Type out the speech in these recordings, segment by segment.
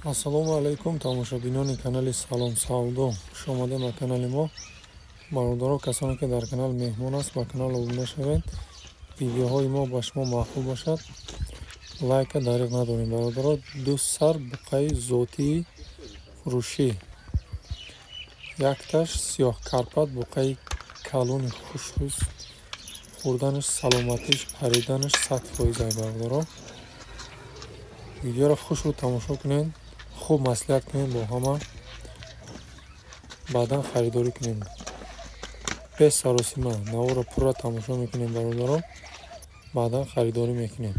ассалому алайкум тамошобинони канали Салом Савдо. Хуш омадед ба канали мо. Бародаро, касоне ки дар канал меҳмон аст, ба канал обуна шавед. Видеоҳои мо ба шумо маъқул бошад, лайка дариқ надорем. Бародаро, ду сар буқаи зотии фурӯшӣ, якташ сиёҳкарпат, буқаи калони хушрӯз, хӯрданаш саломатиш, париданаш 100%. Бародаро, видеоро хушрӯ тамошо кунед, хуб маслиҳат кунед бо ҳама, баъдан харидорӣ кунед. без саросима навора пурра тамошо мекунем. Бародаро, баъдан харидорӣ мекунем.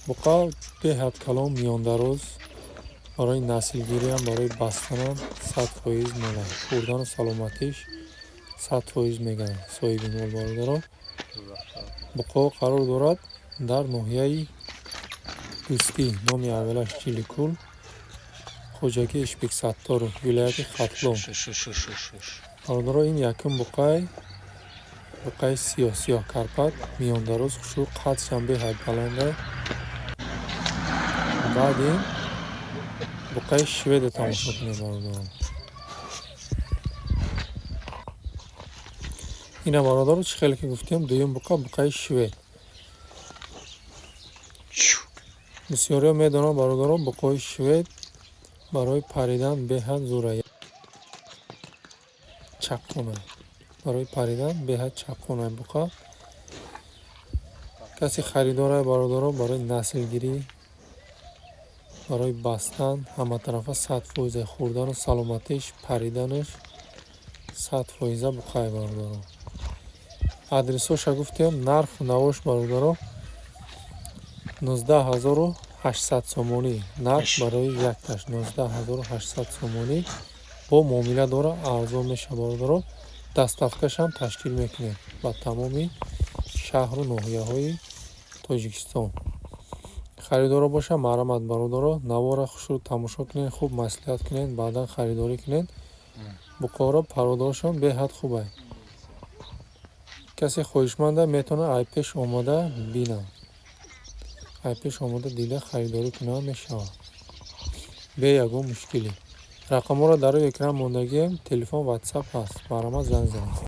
буқа беҳад калон, миёндароз, барои наслгириам, барои бастанам 100% мола. Хӯрдану саломатиш 100% мегӯяд соҳиби мол. Бародаро, буқо қарор дорад дар ноҳияи Дӯстӣ, номи аввалаш Ҷиликӯл, хоҷагии Ишбексаттор, вилояти Хатлон. Бародаро, ин якум буқаи сиёҳкарпат, миёндароз, хушрӯ, қадшам беҳад баланда. баъд ин буқаи шведа тамошо кунед. Бародаро, ина бародаро, чӣ хеле ки гуфтем, дуюм буқаи швед. бисёриҳо медонанд, бародаро, буқои швед барои паридан беҳад зӯра, чаққона. Барои паридан беҳад чаққона буқа. касе харидорае, бародаро, барои наслгирӣ, барои бастан ҳаматарафа 100%, хӯрдану саломатиш, париданаш 100% буқае. Бародаро, адресоша гуфтем, нарху навош, бародаро, 19800 сомонӣ. нарх барои якташ 19800 сомонӣ. бо муомила дора, арзон мешавад. Бародаро, доставкашам ташкил мекунем ба тамоми шаҳру ноҳияҳои Тоҷикистон. харидоро боша, марҳамат. Бародаро, навора хушрӯ тамошо кунед, хуб маслиҳат кунед, баъдан харидорӣ кунед. буқоро пародоршон беҳад хуб аст. касе хоҳишманда метавонад айпеш омада бинад, айпеш омада дида харидорӣ кунад мешавад бе ягон мушкилӣ. рақамҳоро дар рӯи экран мондагием. телефон, ватсап ҳаст. марҳамат, занг занед.